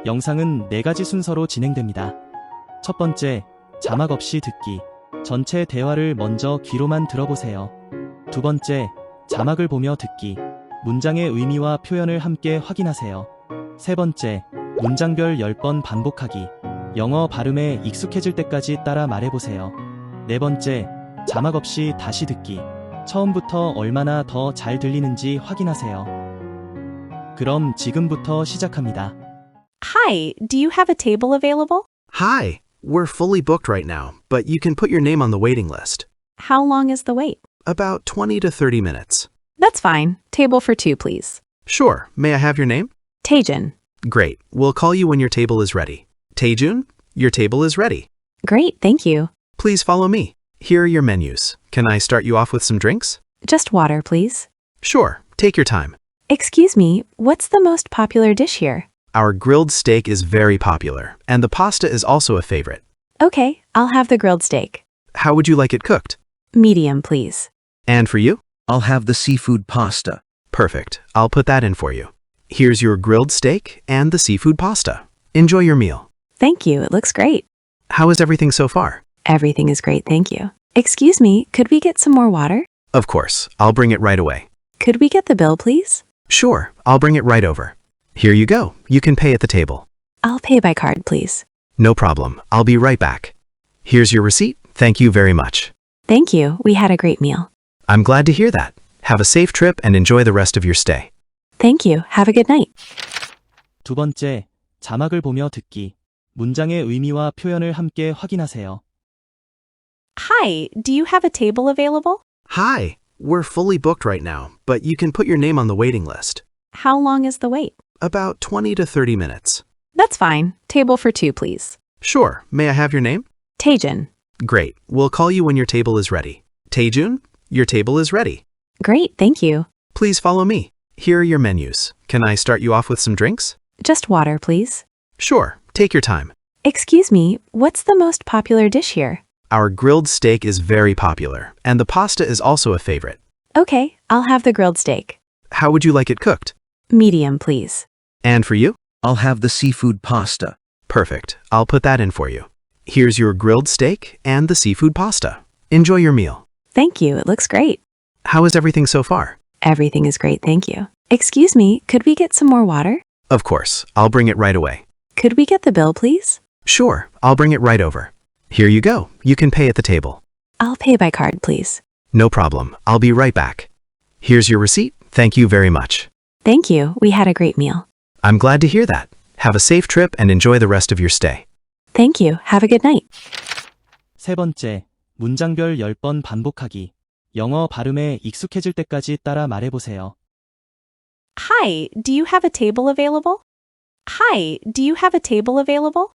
영상은 4가지 순서로 진행됩니다. 첫 번째, 자막 없이 듣기. 전체 대화를 먼저 귀로만 들어보세요. 두 번째, 자막을 보며 듣기. 문장의 의미와 표현을 함께 확인하세요. 세 번째, 문장별 10번 반복하기. 영어 발음에 익숙해질 때까지 따라 말해보세요. 네 번째, 자막 없이 다시 듣기. 처음부터 얼마나 더 잘 들리는지 확인하세요. 그럼 지금부터 시작합니다. Hi, do you have a table available? Hi, we're fully booked right now, but you can put your name on the waiting list. How long is the wait? About 20 to 30 minutes. That's fine. Table for 2, please. Sure, may I have your name? Taejun. Great, we'll call you when your table is ready. Taejun, your table is ready. Great, thank you. Please follow me. Here are your menus. Can I start you off with some drinks? Just water, please. Sure, take your time. Excuse me, what's the most popular dish here? Our grilled steak is very popular, and the pasta is also a favorite. Okay, I'll have the grilled steak. How would you like it cooked? Medium, please. And for you? I'll have the seafood pasta. Perfect, I'll put that in for you. Here's your grilled steak and the seafood pasta. Enjoy your meal. Thank you, it looks great. How is everything so far? Everything is great, thank you. Excuse me, could we get some more water? Of course, I'll bring it right away. Could we get the bill, please? Sure, I'll bring it right over. Here you go, you can pay at the table. I'll pay by card, please. No problem, I'll be right back. Here's your receipt, thank you very much. Thank you, we had a great meal. I'm glad to hear that. Have a safe trip and enjoy the rest of your stay. Thank you, have a good night. 두 번째, 자막을 보며 듣기. 문장의 의미와 표현을 함께 확인하세요. Hi, do you have a table available? Hi, we're fully booked right now, but you can put your name on the waiting list. How long is the wait? About 20 to 30 minutes. That's fine. Table for 2, please. Sure, may I have your name? Taejun. Great, we'll call you when your table is ready. Taejun, your table is ready. Great, thank you. Please follow me. Here are your menus. Can I start you off with some drinks? Just water, please. Sure, take your time. Excuse me, what's the most popular dish here? Our grilled steak is very popular, and the pasta is also a favorite. Okay, I'll have the grilled steak. How would you like it cooked? Medium, please. And for you? I'll have the seafood pasta. Perfect, I'll put that in for you. Here's your grilled steak and the seafood pasta. Enjoy your meal. Thank you, it looks great. How is everything so far? Everything is great, thank you. Excuse me, could we get some more water? Of course, I'll bring it right away. Could we get the bill, please? Sure, I'll bring it right over. Here you go, you can pay at the table. I'll pay by card, please. No problem, I'll be right back. Here's your receipt, thank you very much. Thank you, we had a great meal. I'm glad to hear that. Have a safe trip and enjoy the rest of your stay. Thank you, have a good night. 세 번째, 문장별 10번 반복하기. 영어 발음에 익숙해질 때까지 따라 말해보세요. Hi, do you have a table available? Hi, do you have a table available?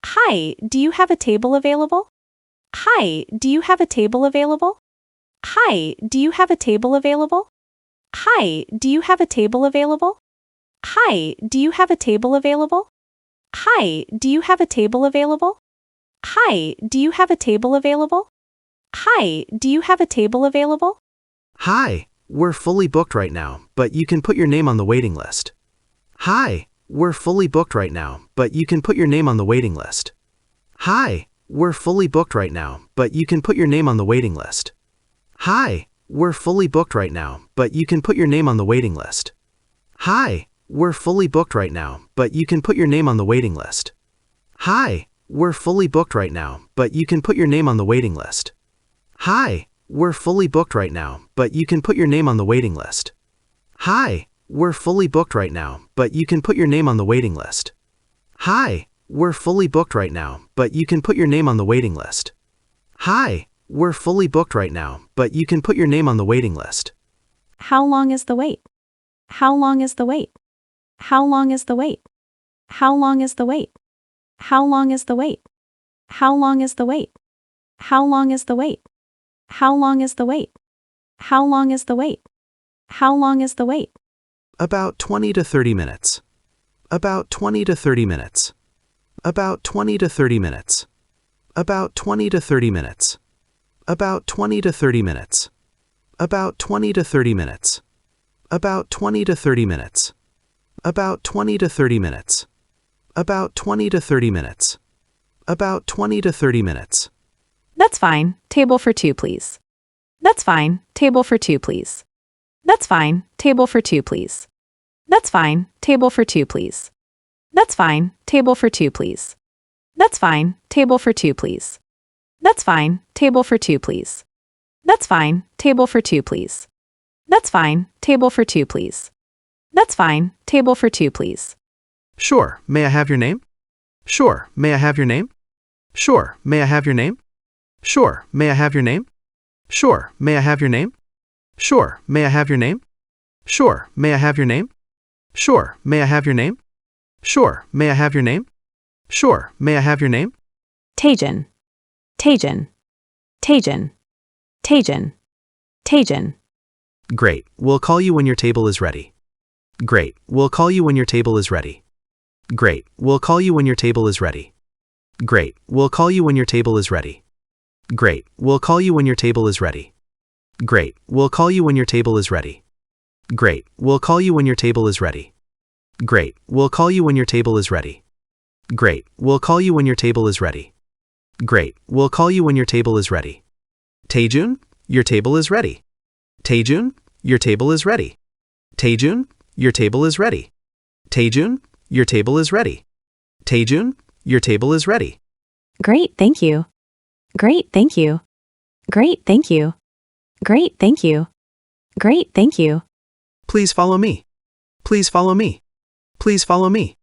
Hi, do you have a table available? Hi, do you have a table available? Hi, do you have a table available? Hi, do you have a table available? Hi, do you have a table available? Hi, do you have a table available? Hi, do you have a table available? Hi, do you have a table available? Hi, we're fully booked right now, but you can put your name on the waiting list. Hi, we're fully booked right now, but you can put your name on the waiting list. Hi, we're fully booked right now, but you can put your name on the waiting list. Hi, we're fully booked right now, but you can put your name on the waiting list. Hi, we're fully booked right now, but you can put your name on the waiting list. Hi, we're fully booked right now, but you can put your name on the waiting list. Hi, we're fully booked right now, but you can put your name on the waiting list. Hi, we're fully booked right now, but you can put your name on the waiting list. Hi, we're fully booked right now, but you can put your name on the waiting list. Hi, we're fully booked right now, but you can put your name on the waiting list. How long is the wait? How long is the wait? How long is the wait? How long is the wait? How long is the wait? How long is the wait? How long is the wait? How long is the wait? How long is the wait? How long is the wait? About 20 to 30 minutes. About 20 to 30 minutes. About 20 to 30 minutes. About 20 to 30 minutes. About 20 to 30 minutes. About 20 to 30 minutes. About 20 to 30 minutes. About 20 to 30 minutes. About 20 to 30 minutes. About 20 to 30 minutes. That's fine. Table for two, please. That's fine. Table for two, please. That's fine. Table for two, please. That's fine. Table for two, please. That's fine. Table for two, please. That's fine. Table for two, please. That's fine. Table for two, please. That's fine. Table for two, please. That's fine. Table for two, please. That's fine. Table for two, please. Sure, may I have your name? Sure, may I have your name? Sure, may I have your name? Sure, may I have your name? Sure, may I have your name? Sure, may I have your name? Sure, may I have your name? Sure, may I have your name? Sure, may I have your name? Sure, may I have your name? Tajin. Tajin. Tajin. Tajin. Tajin. Great, we'll call you when your table is ready. Great, we'll call you when your table is ready. Great, we'll call you when your table is ready. Great, we'll call you when your table is ready. Great, we'll call you when your table is ready. Great, we'll call you when your table is ready. Great, we'll call you when your table is ready. Great, we'll call you when your table is ready. Great, we'll call you when your table is ready. Great, we'll call you when your table is ready. Taejun, your table is ready. Taejun, your table is ready. Taejun, your table is ready. Taejun, your table is ready. Taejun, your table is ready. Great, thank you. Great, thank you. Great, thank you. Great, thank you. Great, thank you. Please follow me. Please follow me. Please follow me.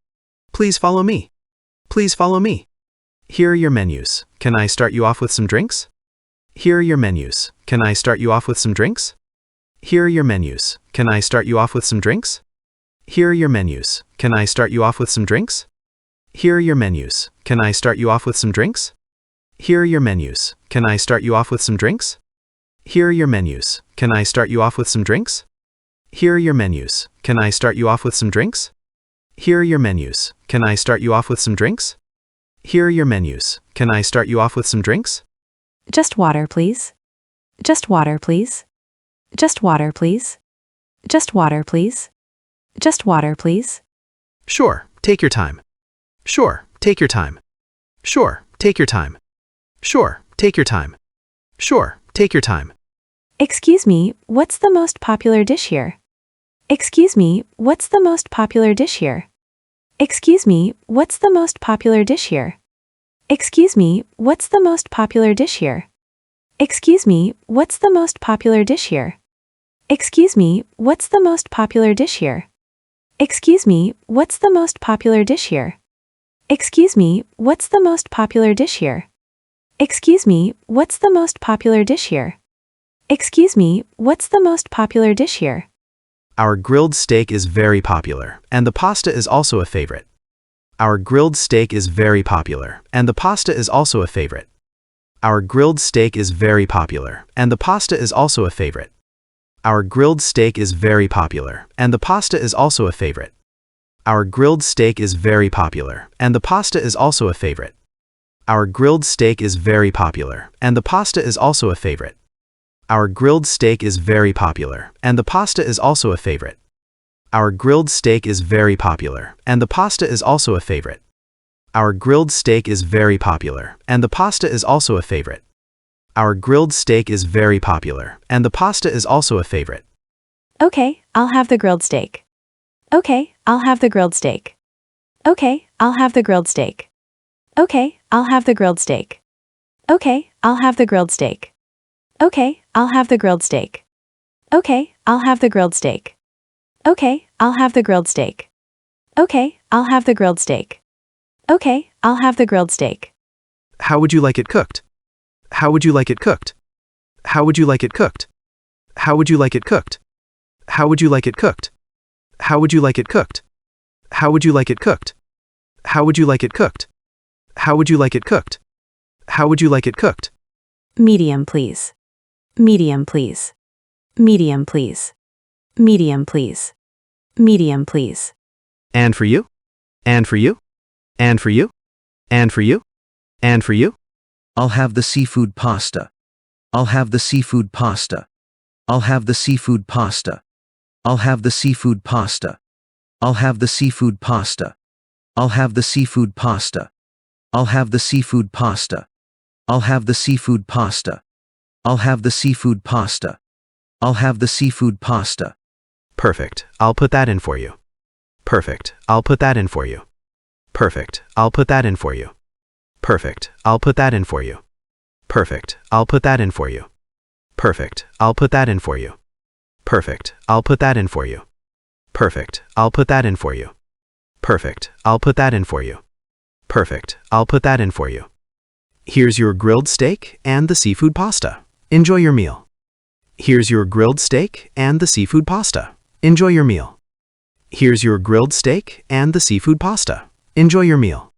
Please follow me. Please follow me. Here are your menus. Can I start you off with some drinks? Here are your menus. Can I start you off with some drinks? Here are your menus. Can I start you off with some drinks? Here are your menus. Can I start you off with some drinks? Here are your menus. Can I start you off with some drinks? Here are your menus. Can I start you off with some drinks? Here are your menus. Can I start you off with some drinks? Here are your menus. Can I start you off with some drinks? Here are your menus. Can I start you off with some drinks? Here are your menus. Can I start you off with some drinks? Just water, please. Just water, please. Just water, please. Just water, please. Just water, please. Sure, take your time. Sure, take your time. Sure, take your time. Sure, take your time. Sure, take your time. Excuse me, what's the most popular dish here? Excuse me, what's the most popular dish here? Excuse me, what's the most popular dish here? Excuse me, what's the most popular dish here? Excuse me, what's the most popular dish here? Excuse me, what's the most popular dish here? Excuse me, what's the most popular dish here? Excuse me, what's the most popular dish here? Excuse me, what's the most popular dish here? Excuse me, what's the most popular dish here? Our grilled steak is very popular, and the pasta is also a favorite. Our grilled steak is very popular, and the pasta is also a favorite. Our grilled steak is very popular, and the pasta is also a favorite. Our grilled steak is very popular, and the pasta is also a favorite. Our grilled steak is very popular, and the pasta is also a favorite. Our grilled steak is very popular, and the pasta is also a favorite. Our grilled steak is very popular, and the pasta is also a favorite. Our grilled steak is very popular, and the pasta is also a favorite. Our grilled steak is very popular, and the pasta is also a favorite. Our grilled steak is very popular, and the pasta is also a favorite. Okay, I'll have the grilled steak. Okay, I'll have the grilled steak. Okay, I'll have the grilled steak. Okay, I'll have the grilled steak. Okay, I'll have the grilled steak. Okay, I'll have the grilled steak. Okay, I'll have the grilled steak. Okay, I'll have the grilled steak. Okay, I'll have the grilled steak. Okay, I'll have the grilled steak. How would you like it cooked? How would you like it cooked? How would you like it cooked? How would you like it cooked? How would you like it cooked? How would you like it cooked? How would you like it cooked? How would you like it cooked? How would you like it cooked? How would you like it cooked? Medium, please. Medium, please. Medium, please. Medium, please. Medium, please. And for you? And for you? And for you? And for you? And for you? I'll have the seafood pasta. I'll have the seafood pasta. I'll have the seafood pasta. I'll have the seafood pasta. I'll have the seafood pasta. I'll have the seafood pasta. I'll have the seafood pasta. I'll have the seafood pasta. I'll have the seafood pasta. I'll have the seafood pasta. Perfect. I'll put that in for you. Perfect. I'll put that in for you. Perfect. I'll put that in for you. Perfect. I'll put that in for you. Perfect. I'll put that in for you. Perfect. I'll put that in for you. Perfect. I'll put that in for you. Perfect. I'll put that in for you. Perfect. I'll put that in for you. Perfect. I'll put that in for you. Here's your grilled steak and the seafood pasta. Enjoy your meal. Here's your grilled steak and the seafood pasta. Enjoy your meal. Here's your grilled steak and the seafood pasta. Enjoy your meal.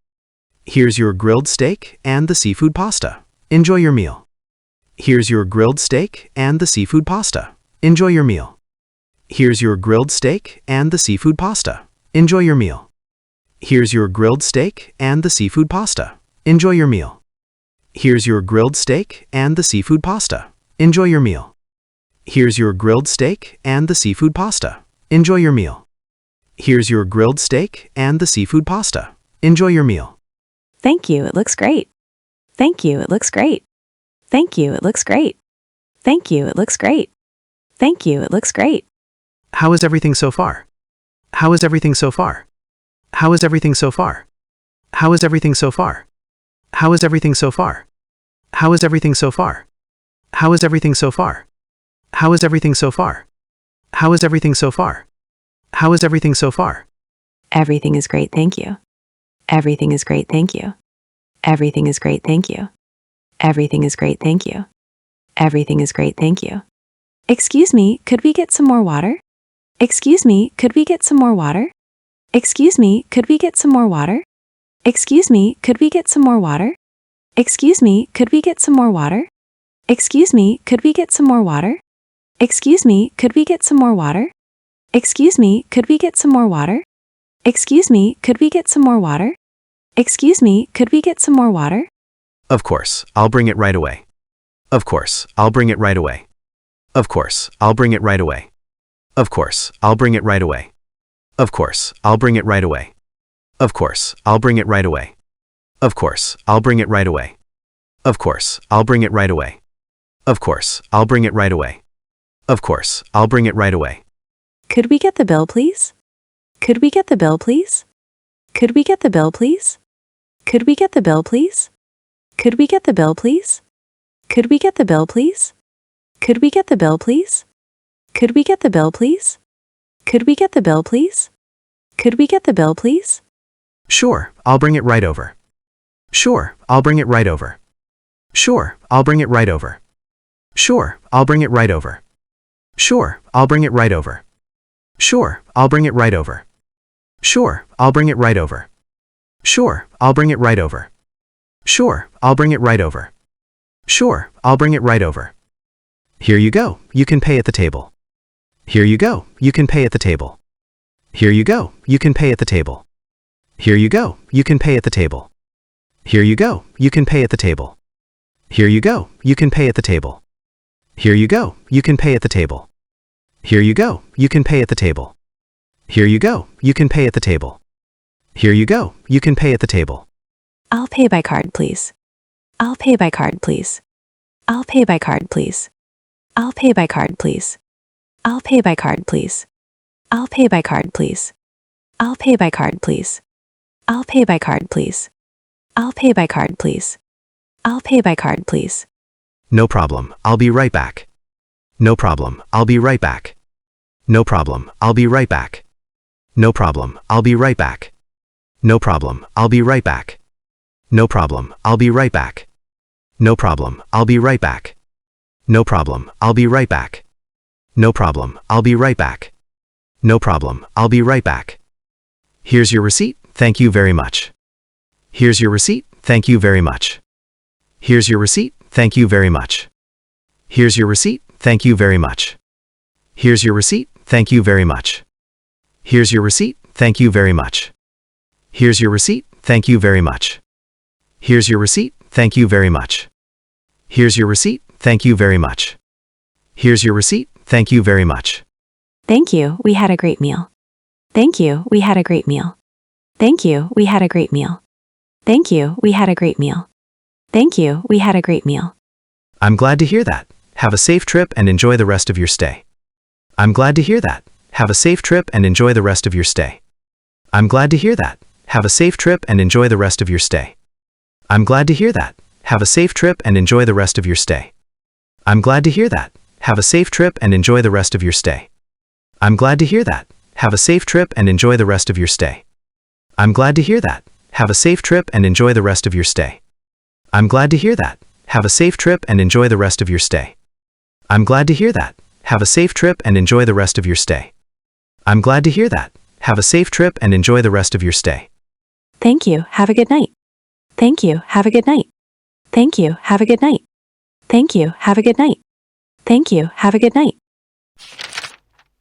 Here's your grilled steak and the seafood pasta. Enjoy your meal. Here's your grilled steak and the seafood pasta. Enjoy your meal. Here's your grilled steak and the seafood pasta. Enjoy your meal. Here's your grilled steak and the seafood pasta. Enjoy your meal. Here's your grilled steak and the seafood pasta. Enjoy your meal. Here's your grilled steak and the seafood pasta. Enjoy your meal. Here's your grilled steak and the seafood pasta. Enjoy your meal. Thank you, it looks great. Thank you, it looks great. Thank you, it looks great. Thank you, it looks great. Thank you, it looks great. How is everything so far? How is everything so far? How is everything so far? How is everything so far? How is everything so far? How is everything so far? How is everything so far? How is everything so far? How is everything so far? How is everything so far? Everything is great, thank you. Everything is great, thank you. Everything is great, thank you. Everything is great, thank you. Everything is great, thank you. Excuse me, could we get some more water? Excuse me, could we get some more water? Excuse me, could we get some more water? Excuse me, could we get some more water? Excuse me, could we get some more water? Excuse me, could we get some more water? Excuse me, could we get some more water? Excuse me, could we get some more water? Excuse me, could we get some more water? Excuse me, could we get some more water? Of course, I'll bring it right away. Of course, I'll bring it right away. Of course, I'll bring it right away. Of course, I'll bring it right away. Of course, I'll bring it right away. Of course, I'll bring it right away. Of course, I'll bring it right away. Of course, I'll bring it right away. Of course, I'll bring it right away. Of course, I'll bring it right away. Could we get the bill, please? Could we get the bill, please? Could we get the bill, please? Could we get the bill, please? Could we get the bill, please? Could we get the bill, please? Could we get the bill, please? Could we get the bill, please? Could we get the bill, please? Could we get the bill, please? Sure, I'll bring it right over. Sure, I'll bring it right over. Sure, I'll bring it right over. Sure, I'll bring it right over. Sure, I'll bring it right over. Sure, I'll bring it right over. Sure, I'll bring it right over. Sure, I'll bring it right over. Sure, I'll bring it right over. Sure, I'll bring it right over. Here you go, you can pay at the table. Here you go, you can pay at the table. Here you go, you can pay at the table. Here you go, you can pay at the table. Here you go, you can pay at the table. Here you go, you can pay at the table. Here you go, you can pay at the table. Here you go, you can pay at the table. Here you go, you can pay at the table. Here you go, you can pay at the table. I'll pay by card, please. I'll pay by card, please. I'll pay by card, please. I'll pay by card, please. I'll pay by card, please. I'll pay by card, please. I'll pay by card, please. I'll pay by card, please. I'll pay by card, please. I'll pay by card, please. No problem, I'll be right back. No problem, I'll be right back. No problem, I'll be right back. No problem, I'll be right back. No problem, I'll be right back. No problem, I'll be right back. No problem, I'll be right back. No problem, I'll be right back. No problem, I'll be right back. No problem, I'll be right back. Here's your receipt, thank you very much. Here's your receipt, thank you very much. Here's your receipt, thank you very much. Here's your receipt, thank you very much. Here's your receipt, thank you very much. Here's your receipt, thank you very much. Here's your receipt, thank you very much. Here's your receipt, thank you very much. Here's your receipt, thank you very much. Here's your receipt, thank you very much. Thank you, we had a great meal. Thank you, we had a great meal. Thank you, we had a great meal. Thank you, we had a great meal. Thank you, we had a great meal. I'm glad to hear that. Have a safe trip and enjoy the rest of your stay. I'm glad to hear that. Have a safe trip and enjoy the rest of your stay. I'm glad to hear that. Have a safe trip and enjoy the rest of your stay. I'm glad to hear that. Have a safe trip and enjoy the rest of your stay. I'm glad to hear that. Have a safe trip and enjoy the rest of your stay. I'm glad to hear that. Have a safe trip and enjoy the rest of your stay. I'm glad to hear that. Have a safe trip and enjoy the rest of your stay. I'm glad to hear that. Have a safe trip and enjoy the rest of your stay. I'm glad to hear that. Have a safe trip and enjoy the rest of your stay. I'm glad to hear that. Have a safe trip and enjoy the rest of your stay. Thank you, have a good night. Thank you, have a good night. Thank you, have a good night. Thank you, have a good night. Thank you, have a good night.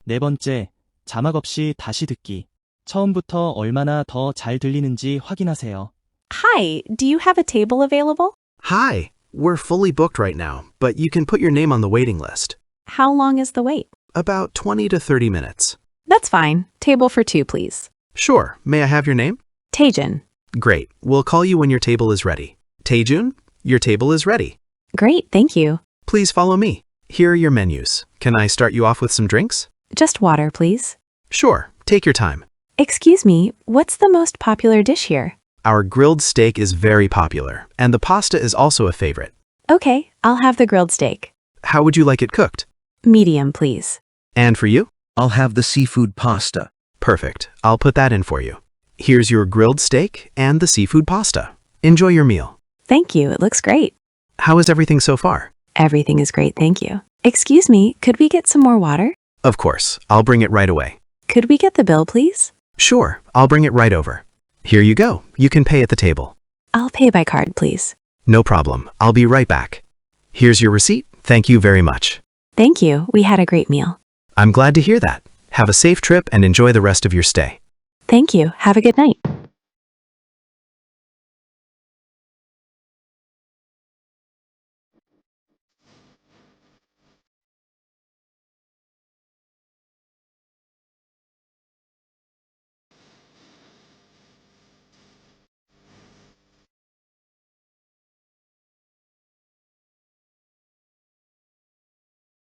네 번째, 자막 없이 다시 듣기. 처음부터 얼마나 더 잘 들리는지 확인하세요. Hi, do you have a table available? Hi, we're fully booked right now, but you can put your name on the waiting list. How long is the wait? About 20 to 30 minutes. That's fine. Table for two, please. Sure, may I have your name? Taejun. Great, we'll call you when your table is ready. Taejun, your table is ready. Great, thank you. Please follow me. Here are your menus. Can I start you off with some drinks? Just water, please. Sure, take your time. Excuse me, what's the most popular dish here? Our grilled steak is very popular, and the pasta is also a favorite. Okay, I'll have the grilled steak. How would you like it cooked? Medium, please. And for you? I'll have the seafood pasta. Perfect. I'll put that in for you. Here's your grilled steak and the seafood pasta. Enjoy your meal. Thank you, it looks great. How is everything so far? Everything is great, thank you. Excuse me, could we get some more water? Of course, I'll bring it right away. Could we get the bill, please? Sure, I'll bring it right over. Here you go. You can pay at the table. I'll pay by card, please. No problem. I'll be right back. Here's your receipt. Thank you very much. Thank you, we had a great meal. I'm glad to hear that. Have a safe trip and enjoy the rest of your stay. Thank you, have a good night.